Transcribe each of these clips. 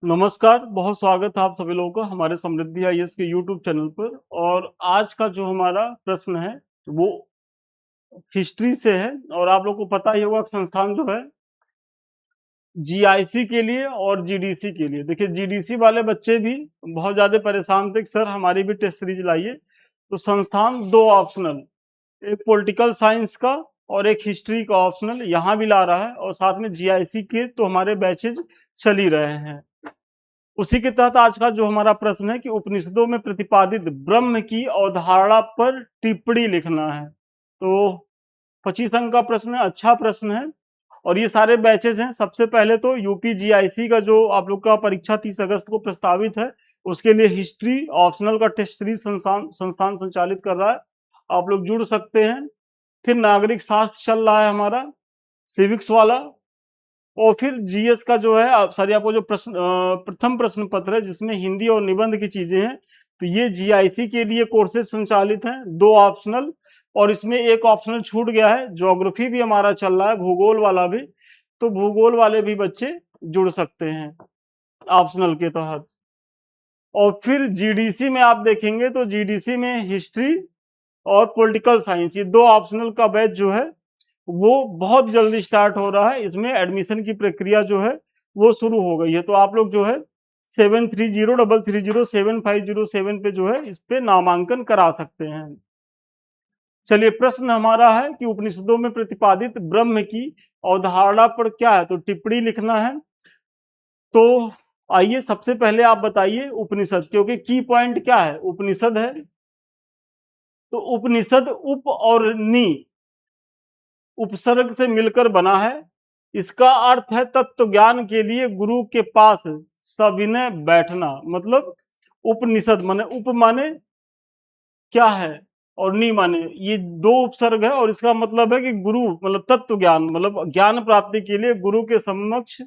नमस्कार, बहुत स्वागत है आप सभी लोगों का हमारे समृद्धि आईएएस के यूट्यूब चैनल पर। और आज का जो हमारा प्रश्न है वो हिस्ट्री से है। और आप लोग को पता ही होगा कि संस्थान जो है जीआईसी के लिए और जीडीसी के लिए, देखिए जीडीसी वाले बच्चे भी बहुत ज्यादा परेशान थे कि सर हमारी भी टेस्ट सीरीज लाइए। तो संस्थान दो ऑप्शनल, एक पॉलिटिकल साइंस का और एक हिस्ट्री का ऑप्शनल यहाँ भी ला रहा है, और साथ में जीआईसी के तो हमारे बैचेज चल ही रहे हैं। उसी के तहत आज का जो हमारा प्रश्न है कि उपनिषदों में प्रतिपादित ब्रह्म की अवधारणा पर टिप्पणी लिखना है। तो 25 अंक का प्रश्न है, अच्छा प्रश्न है। और ये सारे बैचेज हैं। सबसे पहले तो यूपीजीआईसी का जो आप लोग का परीक्षा 30 अगस्त को प्रस्तावित है, उसके लिए हिस्ट्री ऑप्शनल का टेस्ट सीरीज संस्थान संचालित कर रहा है, आप लोग जुड़ सकते हैं। फिर नागरिक शास्त्र चल रहा है हमारा, सिविक्स वाला। और फिर जीएस का जो है सॉरी आपको जो प्रथम प्रश्न पत्र है जिसमें हिंदी और निबंध की चीजें हैं, तो ये जीआईसी के लिए कोर्सेज संचालित हैं, दो ऑप्शनल। और इसमें एक ऑप्शनल छूट गया है, ज्योग्राफी भी हमारा चल रहा है, भूगोल वाला भी। तो भूगोल वाले भी बच्चे जुड़ सकते हैं ऑप्शनल के तहत। और फिर जीडीसी में आप देखेंगे तो जीडीसी में हिस्ट्री और पॉलिटिकल साइंस, ये दो ऑप्शनल का बैच जो है वो बहुत जल्दी स्टार्ट हो रहा है। इसमें एडमिशन की प्रक्रिया जो है वो शुरू हो गई है। तो आप लोग जो है 73030750 पे जो है इस पे नामांकन करा सकते हैं। चलिए, प्रश्न हमारा है कि उपनिषदों में प्रतिपादित ब्रह्म की अवधारणा पर क्या है, तो टिप्पणी लिखना है। तो आइए सबसे पहले आप बताइए उपनिषद, क्योंकि की पॉइंट क्या है, उपनिषद है। तो उपनिषद उप और नि उपसर्ग से मिलकर बना है। इसका अर्थ है तत्व ज्ञान के लिए गुरु के पास सविनय बैठना। मतलब उपनिषद माने उप माने क्या है और नी माने, ये दो उपसर्ग है। और इसका मतलब है कि गुरु मतलब तत्व ज्ञान, मतलब ज्ञान प्राप्ति के लिए गुरु के समक्ष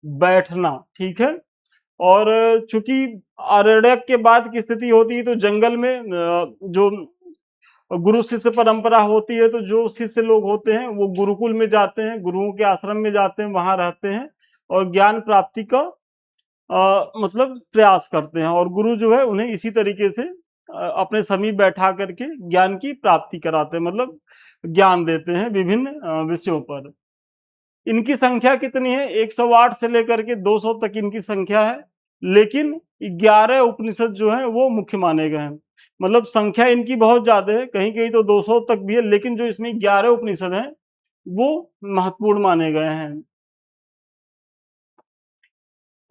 बैठना। ठीक है। और चूंकि आरण्यक के बाद की स्थिति होती है तो जंगल में जो गुरु शिष्य परंपरा होती है, तो जो शिष्य लोग होते हैं वो गुरुकुल में जाते हैं, गुरुओं के आश्रम में जाते हैं, वहां रहते हैं और ज्ञान प्राप्ति का मतलब प्रयास करते हैं। और गुरु जो है उन्हें इसी तरीके से अपने समीप बैठा करके ज्ञान की प्राप्ति कराते हैं, मतलब ज्ञान देते हैं विभिन्न विषयों पर। इनकी संख्या कितनी है, 108 से लेकर के 200 तक इनकी संख्या है। लेकिन 11 उपनिषद जो है वो मुख्य माने गए हैं। मतलब संख्या इनकी बहुत ज्यादा है, कहीं कहीं तो 200 तक भी है, लेकिन जो इसमें 11 उपनिषद हैं वो महत्वपूर्ण माने गए हैं।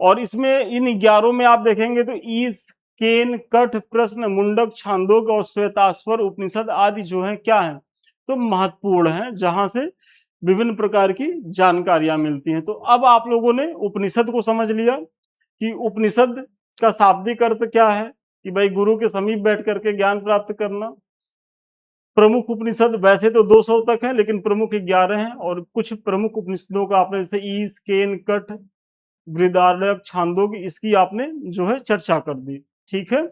और इसमें इन 11 में आप देखेंगे तो ईश, केन, कठ, प्रश्न, मुंडक, छांदोग्य और श्वेताश्वर उपनिषद आदि जो है क्या है, तो महत्वपूर्ण है, जहां से विभिन्न प्रकार की जानकारियां मिलती हैं। तो अब आप लोगों ने उपनिषद को समझ लिया कि उपनिषद का शाब्दिक अर्थ क्या है, कि भाई गुरु के समीप बैठ करके ज्ञान प्राप्त करना। प्रमुख उपनिषद वैसे तो 200 तक है, लेकिन प्रमुख 11 हैं। और कुछ प्रमुख उपनिषदों का आपने जैसे ईश, केन, कठ, बृहदारण्यक, छांदोग्य, इसकी आपने जो है चर्चा कर दी। ठीक है।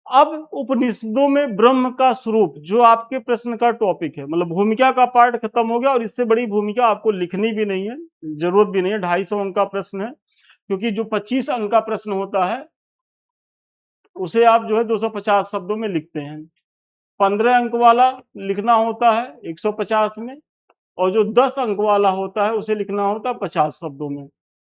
अब उपनिषदों में ब्रह्म का स्वरूप, जो आपके प्रश्न का टॉपिक है, मतलब भूमिका का पार्ट खत्म हो गया। और इससे बड़ी भूमिका आपको लिखनी भी नहीं है, जरूरत भी नहीं है। 250 अंक का प्रश्न है, क्योंकि जो 25 अंक का प्रश्न होता है उसे आप जो है 250 शब्दों में लिखते हैं। 15 अंक वाला लिखना होता है 150 में, और जो 10 अंक वाला होता है उसे लिखना होता है 50 शब्दों में।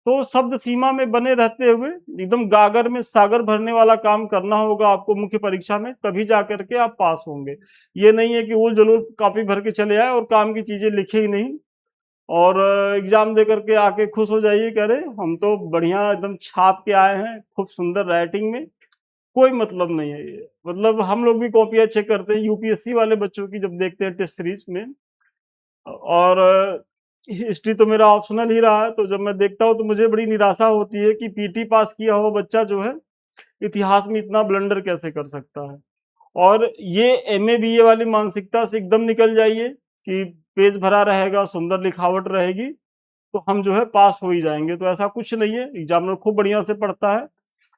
तो शब्द सीमा में बने रहते हुए एकदम गागर में सागर भरने वाला काम करना होगा आपको मुख्य परीक्षा में, तभी जाकर के आप पास होंगे। ये नहीं है कि उल जलूल कॉपी भर के चले आए और काम की चीजें लिखे ही नहीं, और एग्जाम दे करके आके खुश हो जाइए, कह रहे हम तो बढ़िया एकदम छाप के आए हैं खूब सुंदर राइटिंग में। कोई मतलब नहीं है ये। मतलब हम लोग भी कॉपियां चेक करते हैं यूपीएससी वाले बच्चों की, जब देखते हैं टेस्ट सीरीज में। और हिस्ट्री तो मेरा ऑप्शनल ही रहा है, तो जब मैं देखता हूँ तो मुझे बड़ी निराशा होती है कि पीटी पास किया हुआ बच्चा जो है इतिहास में इतना ब्लंडर कैसे कर सकता है। और ये एमए बीए वाली मानसिकता से एकदम निकल जाइए कि पेज भरा रहेगा, सुंदर लिखावट रहेगी, तो हम जो है पास हो ही जाएंगे। तो ऐसा कुछ नहीं है, एग्जामिनर खूब बढ़िया से पढ़ता है,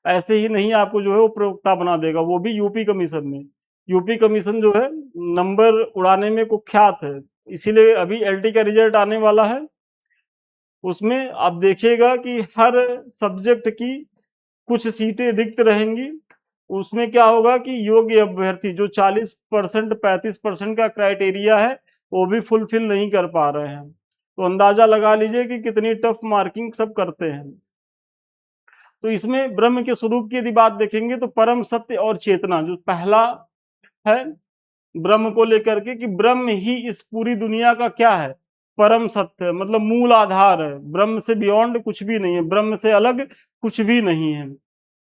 ऐसे ही नहीं आपको जो है वो प्रवक्ता बना देगा, वो भी यूपी कमीशन में। यूपी कमीशन जो है नंबर उड़ाने में कुख्यात है, इसीलिए अभी एलटी का रिजल्ट आने वाला है। उसमें आप देखिएगा कि हर सब्जेक्ट की कुछ सीटें रिक्त रहेंगी। उसमें क्या होगा कि योग्य अभ्यर्थी जो 40% 35% का क्राइटेरिया है वो भी फुलफिल नहीं कर पा रहे हैं। तो अंदाजा लगा लीजिए कि कितनी टफ मार्किंग सब करते हैं। तो इसमें ब्रह्म के स्वरूप की यदि बात देखेंगे तो परम सत्य और चेतना जो पहला है ब्रह्म को लेकर के कि ब्रह्म ही इस पूरी दुनिया का क्या है, परम सत्य है, मतलब मूल आधार है। ब्रह्म से बियॉन्ड कुछ भी नहीं है, ब्रह्म से अलग कुछ भी नहीं है।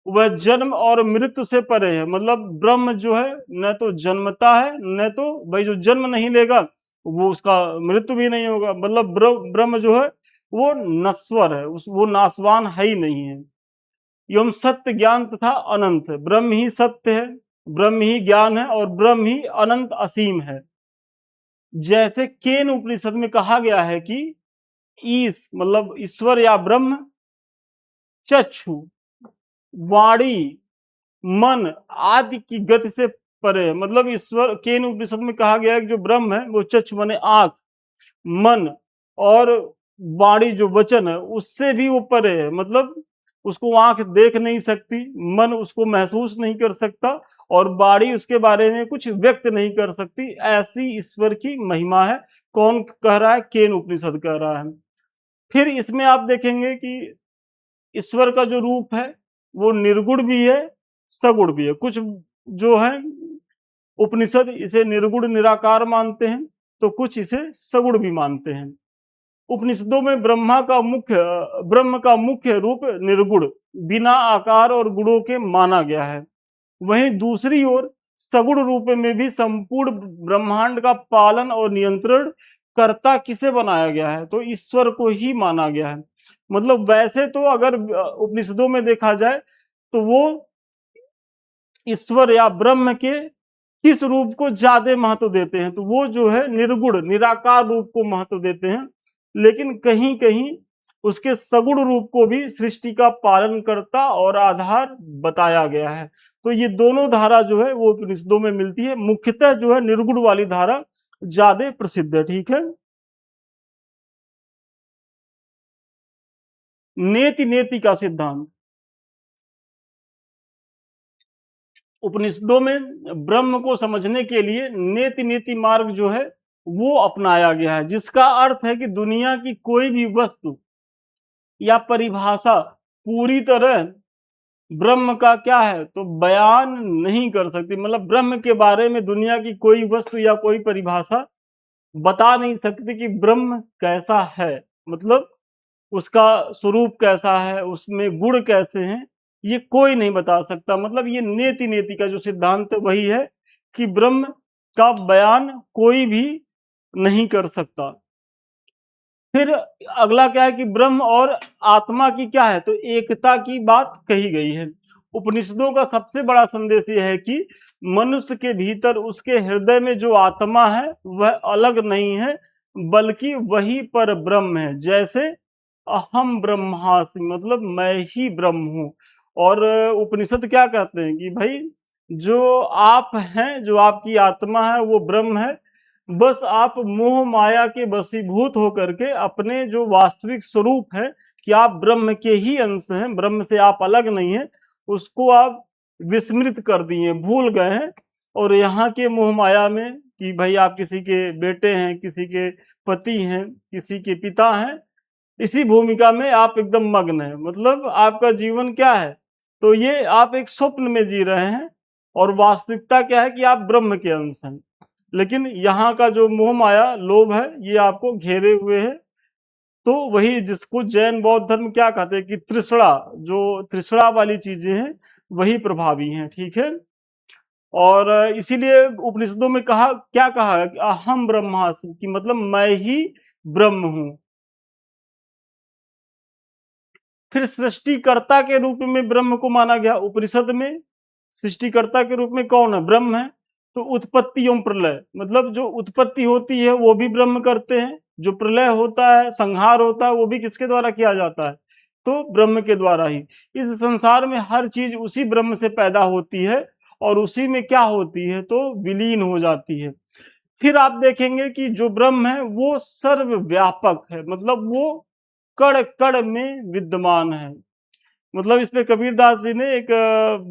वह जन्म और मृत्यु से परे है, मतलब ब्रह्म जो है न तो जन्मता है न तो भाई जो जन्म नहीं लेगा वो उसका मृत्यु भी नहीं होगा। मतलब ब्रह्म जो है वो नश्वर है, वो नाशवान है ही नहीं है। एवं सत्य ज्ञान तथा अनंत है, ब्रह्म ही सत्य है, ब्रह्म ही ज्ञान है और ब्रह्म ही अनंत असीम है। जैसे केन उपनिषद में कहा गया है कि ईश मतलब ईश्वर या ब्रह्म, चक्षु, वाणी, मन आदि की गति से परे है। मतलब ईश्वर केन उपनिषद में कहा गया है कि जो ब्रह्म है वो चक्षु माने आंख, मन और वाणी जो वचन है उससे भी वो परे है। मतलब उसको आंख देख नहीं सकती, मन उसको महसूस नहीं कर सकता और वाणी उसके बारे में कुछ व्यक्त नहीं कर सकती। ऐसी ईश्वर की महिमा है। कौन कह रहा है? केन उपनिषद कह रहा है। फिर इसमें आप देखेंगे कि ईश्वर का जो रूप है वो निर्गुण भी है, सगुण भी है। कुछ जो है उपनिषद इसे निर्गुण निराकार मानते हैं तो कुछ इसे सगुण भी मानते हैं। उपनिषदों में ब्रह्म का मुख्य रूप निर्गुण बिना आकार और गुणों के माना गया है। वहीं दूसरी ओर सगुण रूप में भी संपूर्ण ब्रह्मांड का पालन और नियंत्रण कर्ता किसे बनाया गया है? तो ईश्वर को ही माना गया है। मतलब वैसे तो अगर उपनिषदों में देखा जाए तो वो ईश्वर या ब्रह्म के किस रूप को ज्यादा महत्व देते हैं? तो वो जो है निर्गुण निराकार रूप को महत्व देते हैं, लेकिन कहीं कहीं उसके सगुण रूप को भी सृष्टि का पालन करता और आधार बताया गया है। तो ये दोनों धारा जो है वो उपनिषदों में मिलती है। मुख्यतः जो है निर्गुण वाली धारा ज्यादा प्रसिद्ध है। ठीक है। नेति नेति का सिद्धांत उपनिषदों में ब्रह्म को समझने के लिए नेति नेति मार्ग जो है वो अपनाया गया है, जिसका अर्थ है कि दुनिया की कोई भी वस्तु या परिभाषा पूरी तरह ब्रह्म का क्या है तो बयान नहीं कर सकती। मतलब ब्रह्म के बारे में दुनिया की कोई वस्तु या कोई परिभाषा बता नहीं सकती कि ब्रह्म कैसा है, मतलब उसका स्वरूप कैसा है, उसमें गुण कैसे हैं, ये कोई नहीं बता सकता। मतलब ये नेति नेति का जो सिद्धांत वही है कि ब्रह्म का बयान कोई भी नहीं कर सकता। फिर अगला क्या है कि ब्रह्म और आत्मा की क्या है तो एकता की बात कही गई है। उपनिषदों का सबसे बड़ा संदेश यह है कि मनुष्य के भीतर उसके हृदय में जो आत्मा है वह अलग नहीं है, बल्कि वही पर ब्रह्म है। जैसे अहम ब्रह्मास्मि, मतलब मैं ही ब्रह्म हूं। और उपनिषद क्या कहते हैं कि भाई जो आप हैं, जो आपकी आत्मा है वो ब्रह्म है। बस आप मोह माया के वशीभूत होकर के अपने जो वास्तविक स्वरूप है कि आप ब्रह्म के ही अंश हैं, ब्रह्म से आप अलग नहीं हैं, उसको आप विस्मृत कर दिए, भूल गए हैं। और यहाँ के मोह माया में कि भाई आप किसी के बेटे हैं, किसी के पति हैं, किसी के पिता हैं, इसी भूमिका में आप एकदम मग्न हैं। मतलब आपका जीवन क्या है तो ये आप एक स्वप्न में जी रहे हैं और वास्तविकता क्या है कि आप ब्रह्म के अंश हैं। लेकिन यहाँ का जो मोह माया लोभ है ये आपको घेरे हुए है। तो वही जिसको जैन बौद्ध धर्म क्या कहते हैं कि तृष्णा, जो तृष्णा वाली चीजें हैं वही प्रभावी हैं। ठीक है। और इसीलिए उपनिषदों में क्या कहा है कि अहम ब्रह्मास्मि, कि मतलब मैं ही ब्रह्म हूं। फिर सृष्टिकर्ता के रूप में ब्रह्म को माना गया। उपनिषद में सृष्टिकर्ता के रूप में कौन है? ब्रह्म है। तो उत्पत्ति एवं प्रलय, मतलब जो उत्पत्ति होती है वो भी ब्रह्म करते हैं, जो प्रलय होता है, संहार होता है, वो भी किसके द्वारा किया जाता है? तो ब्रह्म के द्वारा ही। इस संसार में हर चीज उसी ब्रह्म से पैदा होती है और उसी में क्या होती है तो विलीन हो जाती है। फिर आप देखेंगे कि जो ब्रह्म है वो सर्वव्यापक है, मतलब वो कण कण में विद्यमान है। मतलब इसमें कबीरदास जी ने एक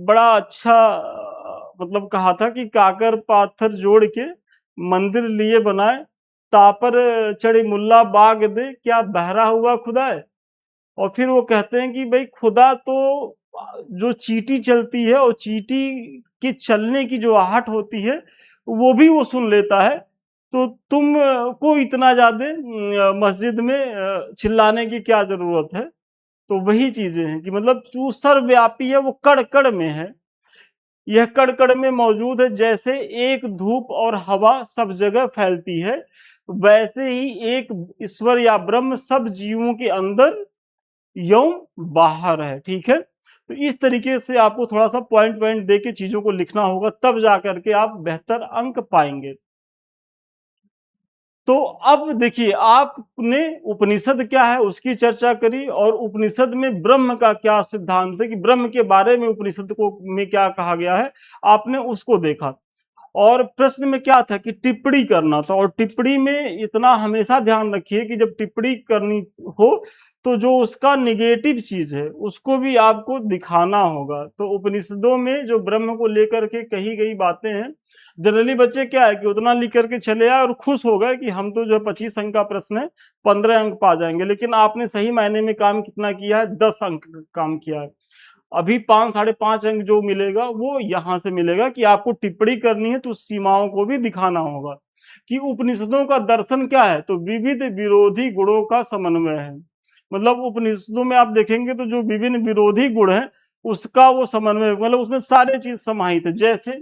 बड़ा अच्छा मतलब कहा था कि काकर पाथर जोड़ के मंदिर लिए बनाए, तापर चढ़ी मुल्ला बाग दे, क्या बहरा हुआ खुदा है। और फिर वो कहते हैं कि भाई खुदा तो जो चींटी चलती है और चींटी के चलने की जो आहट होती है वो भी वो सुन लेता है, तो तुम को इतना ज्यादा मस्जिद में चिल्लाने की क्या जरूरत है। तो वही चीजें हैं कि मतलब जो सर्वव्यापी है वो कण कण में है, यह कण कण में मौजूद है। जैसे एक धूप और हवा सब जगह फैलती है, वैसे ही एक ईश्वर या ब्रह्म सब जीवों के अंदर यौन बाहर है। ठीक है, तो इस तरीके से आपको थोड़ा सा पॉइंट पॉइंट दे के चीजों को लिखना होगा, तब जाकर के आप बेहतर अंक पाएंगे। तो अब देखिए, आपने उपनिषद क्या है उसकी चर्चा करी, और उपनिषद में ब्रह्म का क्या सिद्धांत है कि ब्रह्म के बारे में उपनिषद को में क्या कहा गया है, आपने उसको देखा। और प्रश्न में क्या था कि टिप्पणी करना था, और टिप्पणी में इतना हमेशा ध्यान रखिए कि जब टिप्पणी करनी हो तो जो उसका निगेटिव चीज है उसको भी आपको दिखाना होगा। तो उपनिषदों में जो ब्रह्म को लेकर के कही गई बातें हैं, जनरली बच्चे क्या है कि उतना लिख करके चले आए और खुश हो गए कि हम तो जो है 25 अंक का प्रश्न है 15 अंक पा जाएंगे, लेकिन आपने सही मायने में काम कितना किया है, 10 अंक काम किया है। अभी 5 साढ़े 5 अंक जो मिलेगा वो यहां से मिलेगा कि आपको टिप्पणी करनी है तो सीमाओं को भी दिखाना होगा कि उपनिषदों का दर्शन क्या है, तो विविध विरोधी गुणों का समन्वय है। मतलब उपनिषदों में आप देखेंगे तो जो विभिन्न विरोधी गुण है उसका वो समन्वय, मतलब उसमें सारे चीज समाहित है। जैसे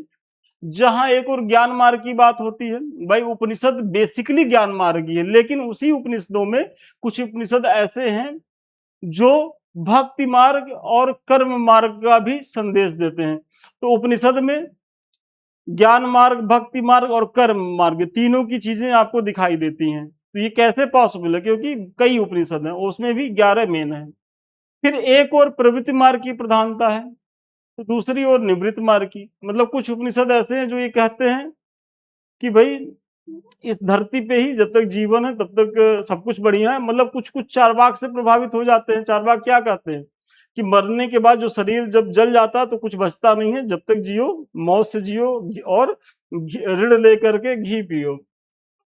जहां एक और ज्ञान मार्ग की बात होती है, भाई उपनिषद बेसिकली ज्ञान मार्ग ही है, लेकिन उसी उपनिषदों में कुछ उपनिषद ऐसे हैं जो भक्ति मार्ग और कर्म मार्ग का भी संदेश देते हैं। तो उपनिषद में ज्ञान मार्ग, भक्ति मार्ग और कर्म मार्ग तीनों की चीजें आपको दिखाई देती हैं। तो ये कैसे पॉसिबल है, क्योंकि कई उपनिषद हैं, उसमें भी 11 मेन है। फिर एक और प्रवृत्ति मार्ग की प्रधानता है, तो दूसरी ओर निवृत्त मार्ग की। मतलब कुछ उपनिषद ऐसे हैं जो ये कहते हैं कि भाई इस धरती पे ही जब तक जीवन है तब तक सब कुछ बढ़िया है। मतलब कुछ कुछ चार्वाक से प्रभावित हो जाते हैं। चार्वाक क्या कहते हैं कि मरने के बाद जो शरीर जब जल जाता है तो कुछ बचता नहीं है, जब तक जियो मौत से जियो और ऋण लेकर के घी पियो।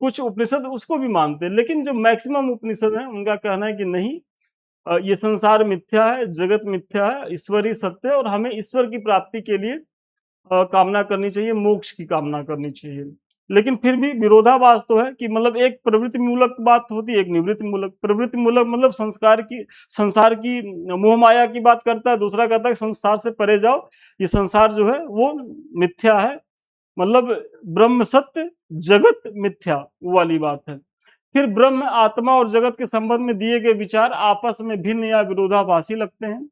कुछ उपनिषद उसको भी मानते हैं, लेकिन जो मैक्सिमम उपनिषद है उनका कहना है कि नहीं, ये संसार मिथ्या है, जगत मिथ्या है, ईश्वर ही सत्य है, और हमें ईश्वर की प्राप्ति के लिए कामना करनी चाहिए, मोक्ष की कामना करनी चाहिए। लेकिन फिर भी विरोधाभास तो है कि मतलब एक प्रवृत्ति मूलक बात होती है, एक निवृत्ति मूलक। प्रवृत्ति मूलक मतलब संसार की मोह माया की बात करता है, दूसरा कहता है संसार से परे जाओ, ये संसार जो है वो मिथ्या है, मतलब ब्रह्म सत्य जगत मिथ्या, वो वाली बात है। फिर ब्रह्म, आत्मा और जगत के संबंध में दिए गए विचार आपस में भिन्न या विरोधाभासी लगते हैं,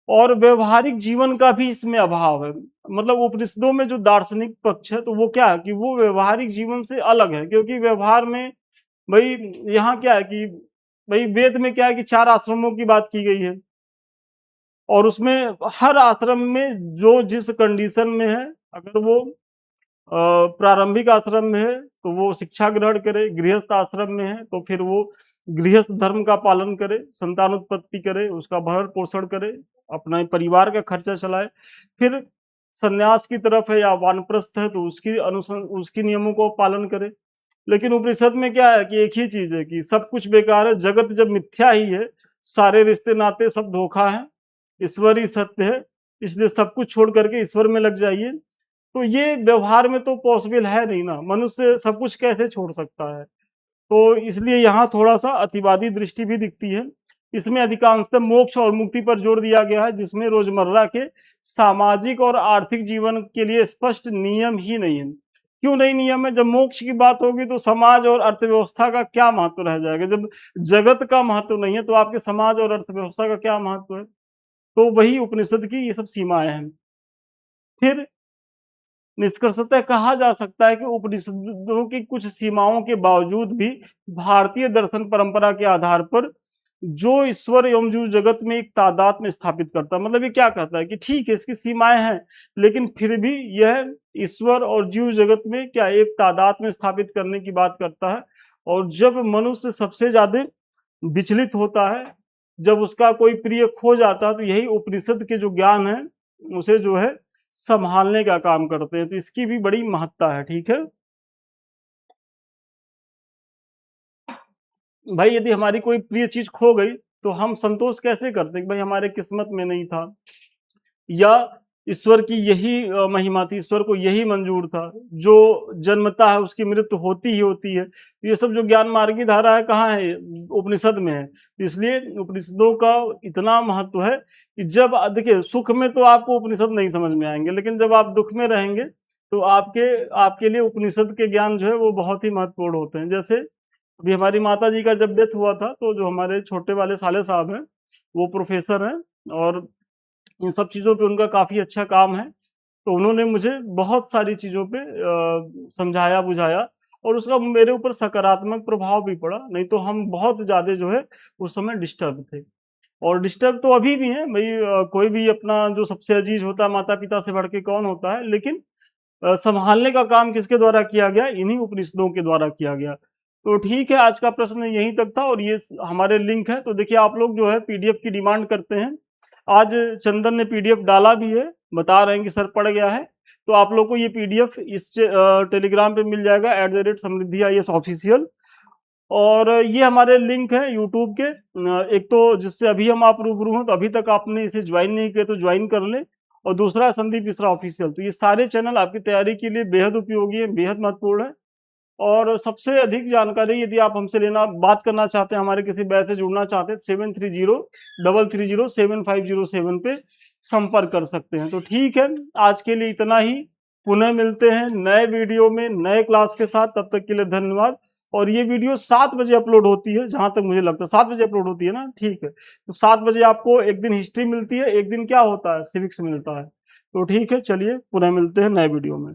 और व्यवहारिक जीवन का भी इसमें अभाव है। मतलब उपनिषदों में जो दार्शनिक पक्ष है तो वो क्या है कि वो व्यवहारिक जीवन से अलग है, क्योंकि व्यवहार में भाई यहाँ क्या है कि भाई वेद में क्या है कि 4 आश्रमों की बात की गई है, और उसमें हर आश्रम में जो जिस कंडीशन में है, अगर वो प्रारंभिक आश्रम में है तो वो शिक्षा ग्रहण करे, गृहस्थ आश्रम में है तो फिर वो गृहस्थ धर्म का पालन करे, संतान उत्पत्ति करे, उसका भरण पोषण करे, अपना परिवार का खर्चा चलाए। फिर सन्यास की तरफ है या वानप्रस्थ है तो उसकी नियमों को पालन करे। लेकिन उपनिषद में क्या है कि एक ही चीज है कि सब कुछ बेकार है, जगत जब मिथ्या ही है, सारे रिश्ते नाते सब धोखा है, ईश्वर ही सत्य है, इसलिए सब कुछ छोड़ करके ईश्वर में लग जाइए। तो ये व्यवहार में तो पॉसिबल है नहीं ना, मनुष्य सब कुछ कैसे छोड़ सकता है। तो इसलिए यहाँ थोड़ा सा अतिवादी दृष्टि भी दिखती है। इसमें अधिकांशतः मोक्ष और मुक्ति पर जोर दिया गया है, जिसमें रोजमर्रा के सामाजिक और आर्थिक जीवन के लिए स्पष्ट नियम ही नहीं है। क्यों नहीं नियम है? जब मोक्ष की बात होगी तो समाज और अर्थव्यवस्था का क्या महत्व रह जाएगा? जब जगत का महत्व नहीं है तो आपके समाज और अर्थव्यवस्था का क्या महत्व है? तो वही उपनिषद की ये सब सीमाएं हैं। फिर निष्कर्षतः कहा जा सकता है कि उपनिषदों की कुछ सीमाओं के बावजूद भी भारतीय दर्शन परंपरा के आधार पर जो ईश्वर एवं जीव जगत में एक तादात्म्य स्थापित करता है, मतलब ये क्या कहता है कि ठीक है इसकी सीमाएं हैं, लेकिन फिर भी यह ईश्वर और जीव जगत में क्या एक तादात्म्य स्थापित करने की बात करता है। और जब मनुष्य सबसे ज्यादा विचलित होता है, जब उसका कोई प्रिय खो जाता है, तो यही उपनिषद के जो ज्ञान है उसे जो है संभालने का काम करते हैं। तो इसकी भी बड़ी महत्ता है। ठीक है भाई, यदि हमारी कोई प्रिय चीज खो गई तो हम संतोष कैसे करते कि भाई हमारे किस्मत में नहीं था, या ईश्वर की यही महिमा थी, ईश्वर को यही मंजूर था, जो जन्मता है उसकी मृत्यु होती ही होती है। ये सब जो ज्ञान मार्गी धारा है कहाँ है, उपनिषद में है। इसलिए उपनिषदों का इतना महत्व है कि जब देखिए सुख में तो आपको उपनिषद नहीं समझ में आएंगे, लेकिन जब आप दुख में रहेंगे तो आपके आपके लिए उपनिषद के ज्ञान जो है वो बहुत ही महत्वपूर्ण होते हैं। जैसे अभी हमारी माता जी का जब डेथ हुआ था, तो जो हमारे छोटे वाले साले साहब हैं वो प्रोफेसर हैं, और इन सब चीज़ों पे उनका काफ़ी अच्छा काम है। तो उन्होंने मुझे बहुत सारी चीज़ों पे समझाया बुझाया, और उसका मेरे ऊपर सकारात्मक प्रभाव भी पड़ा। नहीं तो हम बहुत ज़्यादा जो है उस समय डिस्टर्ब थे, और डिस्टर्ब तो अभी भी हैं भाई। कोई भी अपना जो सबसे अजीज होता है, माता पिता से बढ़ के कौन होता है, लेकिन संभालने का काम किसके द्वारा किया गया, इन्हीं उपनिषदों के द्वारा किया गया। तो ठीक है, आज का प्रश्न यहीं तक था, और ये हमारे लिंक है। तो देखिए आप लोग जो है पीडीएफ की डिमांड करते हैं, आज चंदन ने पीडीएफ डाला भी है, बता रहे हैं कि सर पड़ गया है। तो आप लोग को ये पीडीएफ इस टेलीग्राम पे मिल जाएगा @समृद्धि IAS ऑफिशियल। और ये हमारे लिंक है यूट्यूब के, एक तो जिससे अभी हम आप रूबरू हैं, तो अभी तक आपने इसे ज्वाइन नहीं किया तो ज्वाइन कर लें, और दूसरा है संदीप मिश्रा ऑफिशियल। तो ये सारे चैनल आपकी तैयारी के लिए बेहद उपयोगी है, बेहद महत्वपूर्ण है। और सबसे अधिक जानकारी यदि आप हमसे लेना बात करना चाहते हैं, हमारे किसी बैच से जुड़ना चाहते हैं, 7303307507 पे संपर्क कर सकते हैं। तो ठीक है, आज के लिए इतना ही। पुनः मिलते हैं नए वीडियो में नए क्लास के साथ, तब तक के लिए धन्यवाद। और ये वीडियो 7 बजे अपलोड होती है, जहां तक मुझे लगता है 7 बजे अपलोड होती है ना, ठीक है। तो 7 बजे आपको एक दिन हिस्ट्री मिलती है, एक दिन क्या होता है, सिविक्स मिलता है। तो ठीक है, चलिए पुनः मिलते हैं नए वीडियो में।